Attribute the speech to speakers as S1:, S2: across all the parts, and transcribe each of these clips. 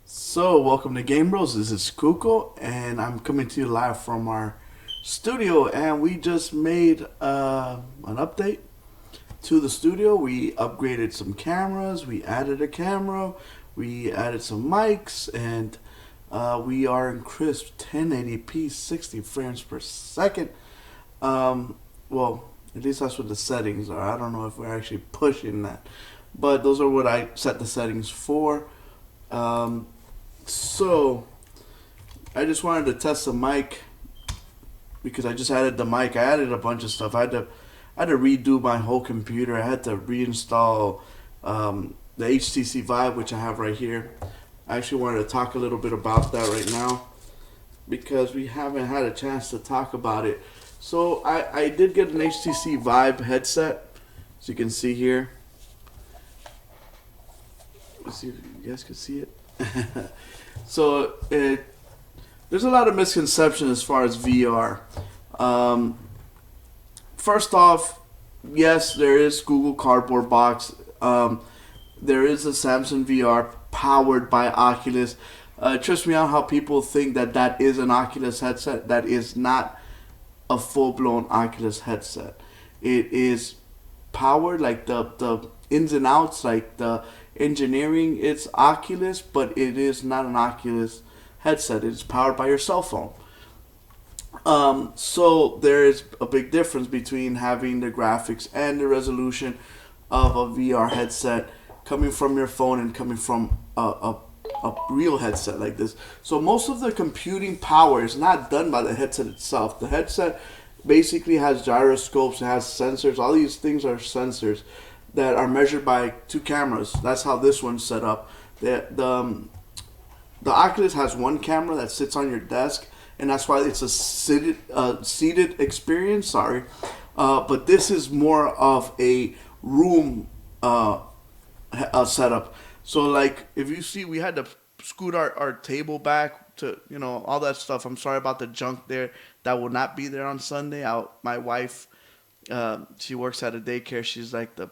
S1: So, welcome to Gamebros. This is Kuko, and I'm coming to you live from our studio. And we just made an update to the studio. We upgraded some cameras, we added a camera, we added some mics, and we are in crisp 1080p 60 frames per second. Well, at least that's what the settings are. I don't know if we're actually pushing that, but those are what I set the settings for. Um, so I just wanted to test the mic because I just added the mic. I added a bunch of stuff. I had to redo my whole computer. I had to reinstall the HTC VIVE, which I have right here. I actually wanted to talk a little bit about that right now because we haven't had a chance to talk about it. So I did get an HTC VIVE headset, as you can see here. Let's see if you guys can see it. So there's a lot of misconception as far as VR. Um, First off, yes, there is Google Cardboard Box. There is a Samsung VR powered by Oculus. It trips me out how people think that that is an Oculus headset. That is not a full blown Oculus headset. It is powered like the ins and outs, like the engineering. It's Oculus, but it is not an Oculus headset. It's powered by your cell phone. So there is a big difference between having the graphics and the resolution of a VR headset coming from your phone and coming from a real headset like this. So most of the computing power is not done by the headset itself. The headset basically has gyroscopes, it has sensors. All these things are sensors that are measured by two cameras. That's how this one's set up. The Oculus has one camera that sits on your desk, and that's why it's a seated experience. Sorry, but this is more of a room setup. So, like, if you see, we had to scoot our table back to all that stuff. I'm sorry about the junk there. That will not be there on Sunday. My wife, she works at a daycare. She's like the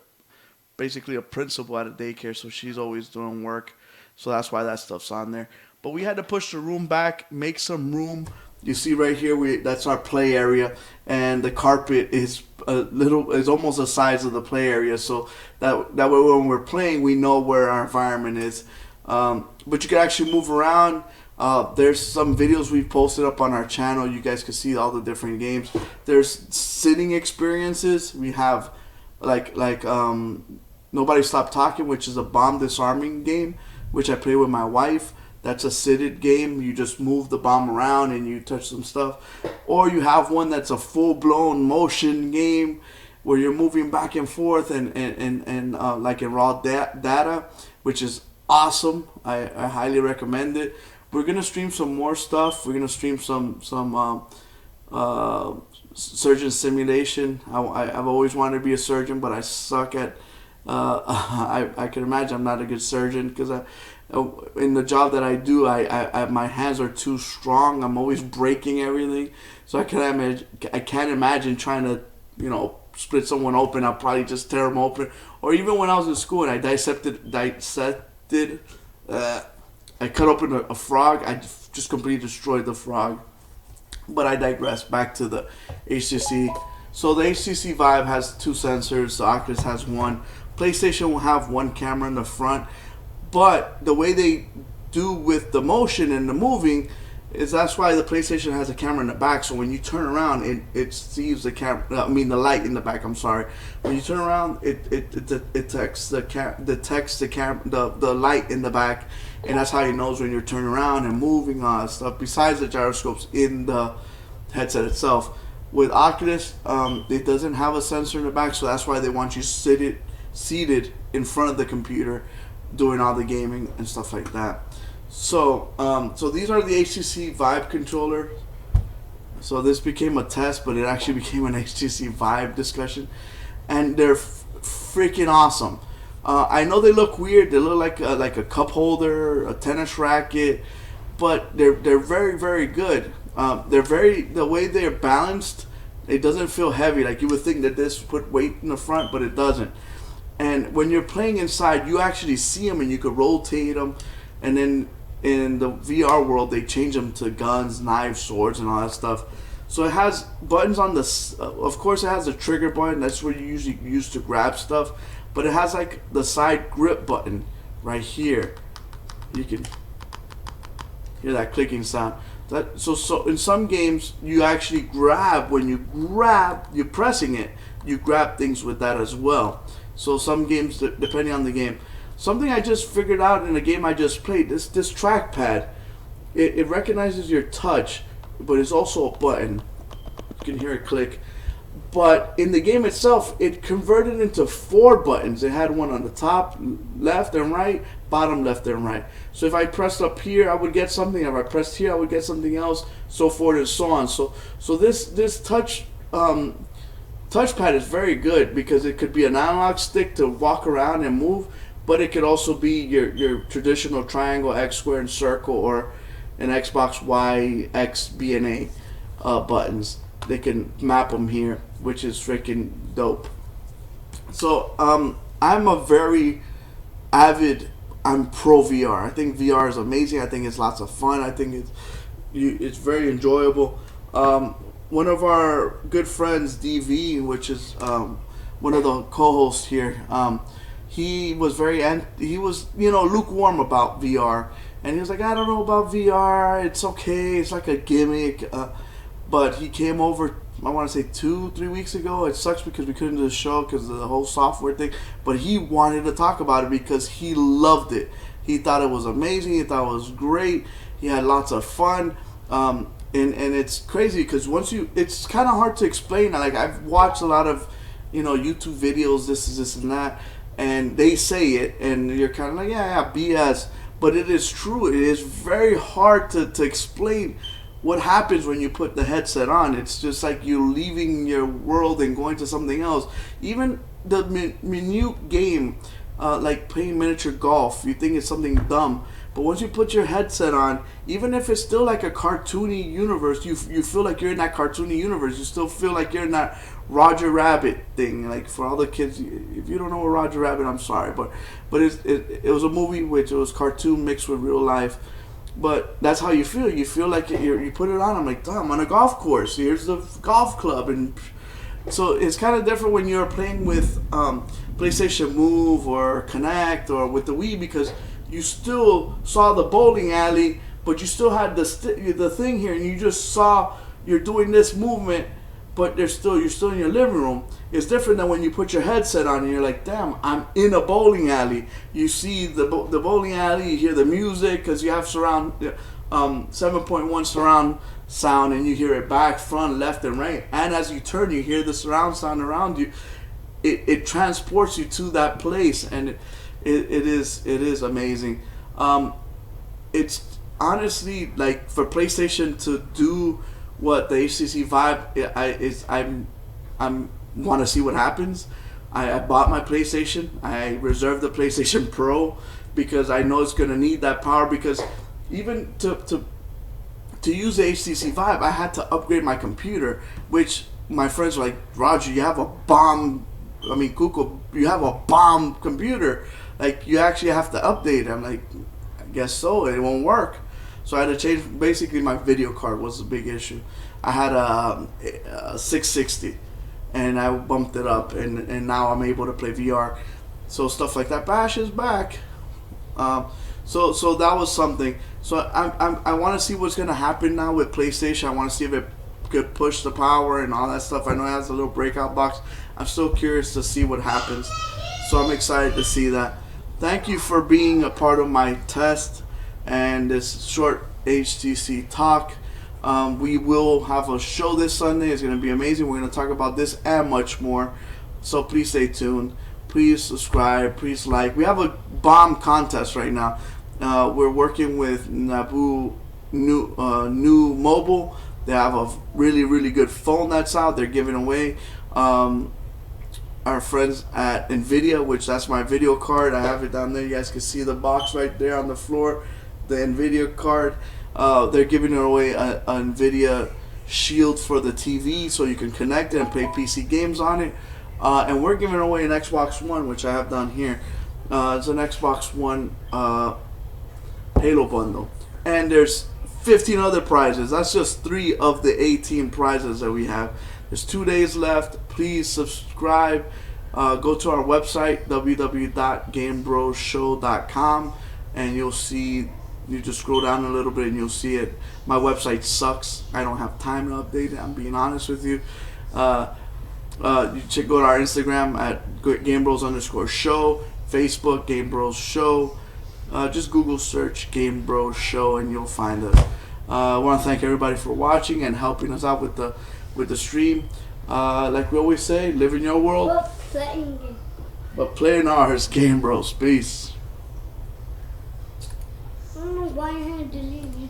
S1: basically a principal at a daycare, so she's always doing work. So that's why that stuff's on there. But we had to push the room back, make some room. You see right here, that's our play area, and the carpet is almost the size of the play area. So that way when we're playing, we know where our environment is. But you can actually move around. There's some videos we've posted up on our channel. You guys can see all the different games. There's sitting experiences. We have like Nobody Stop Talking, which is a bomb disarming game, which I play with my wife. That's a seated game. You just move the bomb around and you touch some stuff. Or you have one that's a full-blown motion game where you're moving back and forth and like in raw data, which is awesome. I highly recommend it. We're going to stream some more stuff. We're going to stream some surgeon simulation. I've always wanted to be a surgeon, but I suck at I can imagine I'm not a good surgeon because in the job that I do, my hands are too strong. I'm always breaking everything, so I can't imagine trying to split someone open. I'll probably just tear them open. Or even when I was in school and I dissected, I cut open a frog. I just completely destroyed the frog. But I digress. Back to the HTC. So the HTC Vive has two sensors. The Oculus has one. PlayStation will have one camera in the front. But the way they do with the motion and the moving is that's why the PlayStation has a camera in the back. So when you turn around, it sees the camera. I mean the light in the back. I'm sorry. When you turn around, it detects the light in the back, and that's how it knows when you're turning around and moving all that stuff. Besides the gyroscopes in the headset itself, with Oculus, it doesn't have a sensor in the back, so that's why they want you seated in front of the computer doing all the gaming and stuff like that. So these are the HTC Vive controller. So this became a test, but it actually became an HTC Vive discussion, and they're freaking awesome. I know they look weird. They look like a cup holder, a tennis racket, but they're very very good. The way they're balanced. It doesn't feel heavy. Like you would think that this put weight in the front, but it doesn't. And when you're playing inside, you actually see them and you can rotate them. And then in the VR world, they change them to guns, knives, swords, and all that stuff. So it has buttons on the. Of course, it has a trigger button. That's what you usually use to grab stuff. But it has like the side grip button right here. You can hear that clicking sound. So in some games, you actually grab, when you grab, you're pressing it, you grab things with that as well. So some games, depending on the game. Something I just figured out in a game I just played, this trackpad, it recognizes your touch, but it's also a button. You can hear it click. But in the game itself, it converted into 4 buttons. It had one on the top, left and right, bottom left and right. So if I pressed up here, I would get something. If I pressed here, I would get something else, so forth and so on. So this touchpad is very good because it could be an analog stick to walk around and move, but it could also be your traditional triangle, X, square, and circle, or an Xbox Y, X, B, and A buttons. They can map them here, which is freaking dope. So I'm a very avid, I'm pro VR. I think VR is amazing. I think it's lots of fun. I think it's very enjoyable. One of our good friends, DV, which is one of the co-hosts here, he was lukewarm about VR, and he was like, I don't know about VR. It's okay. It's like a gimmick. But he came over, I want to say 2-3 weeks ago. It sucks because we couldn't do the show because of the whole software thing. But he wanted to talk about it because he loved it. He thought it was amazing. He thought it was great. He had lots of fun. And it's crazy because it's kind of hard to explain. Like, I've watched a lot of, YouTube videos, this and that, and they say it, and you're kind of like, yeah, BS. But it is true. It is very hard to explain what happens when you put the headset on. It's just like you're leaving your world and going to something else. Even the minute game, like playing miniature golf, you think it's something dumb, but once you put your headset on, even if it's still like a cartoony universe, you feel like you're in that cartoony universe. You still feel like you're in that Roger Rabbit thing. Like, for all the kids, if you don't know Roger Rabbit, I'm sorry, but it was a movie which it was cartoon mixed with real life. But that's how you feel. You feel like you put it on. I'm like, damn, I'm on a golf course. Here's the golf club. And so it's kind of different when you're playing with PlayStation Move or Connect or with the Wii, because you still saw the bowling alley, but you still had the thing here, and you just saw you're doing this movement, but you're still in your living room. It's different than when you put your headset on and you're like, damn, I'm in a bowling alley. You see the bowling alley, you hear the music because you have surround 7.1 surround sound, and you hear it back, front, left, and right. And as you turn, you hear the surround sound around you. It transports you to that place, and it is amazing. It's honestly, like, for PlayStation to do what the HTC VIVE I'm want to see what happens. I bought my PlayStation. I reserved the PlayStation Pro because I know it's gonna need that power. Because even to use the HTC VIVE, I had to upgrade my computer. Which my friends were like, Roger, you have a bomb. I mean, Kuko, you have a bomb computer. Like, you actually have to update. I'm like, I guess so. It won't work. So I had to change. Basically, my video card was a big issue. I had a 660, and I bumped it up, and now I'm able to play VR. So stuff like that. Bash is back. So that was something. So I want to see what's gonna happen now with PlayStation. I want to see if it could push the power and all that stuff. I know it has a little breakout box. I'm still curious to see what happens. So I'm excited to see that. Thank you for being a part of my test and this short HTC talk. We will have a show this Sunday. It's going to be amazing. We're going to talk about this and much more. So please stay tuned. Please subscribe. Please like. We have a bomb contest right now. We're working with Naboo New Mobile. They have a really, really good phone that's out. They're giving away. Our friends at NVIDIA, which that's my video card. I have it down there. You guys can see the box right there on the floor. The NVIDIA card. They're giving away a NVIDIA Shield for the TV, so you can connect it and play PC games on it. And we're giving away an Xbox One, which I have down here. It's an Xbox One Halo bundle. And there's 15 other prizes. That's just 3 of the 18 prizes that we have. There's 2 days left. Please subscribe. Go to our website, www.gamebroshow.com, and you'll see, you just scroll down a little bit and you'll see it. My website sucks. I don't have time to update it. I'm being honest with you. You should go to our Instagram at Gamebros_show, Facebook Gamebros Show. Just Google search Gamebros Show and you'll find us. I want to thank everybody for watching and helping us out with the stream. Like we always say, live in your world, but play in ours. Gamebros, peace.
S2: I don't know why I had to leave you.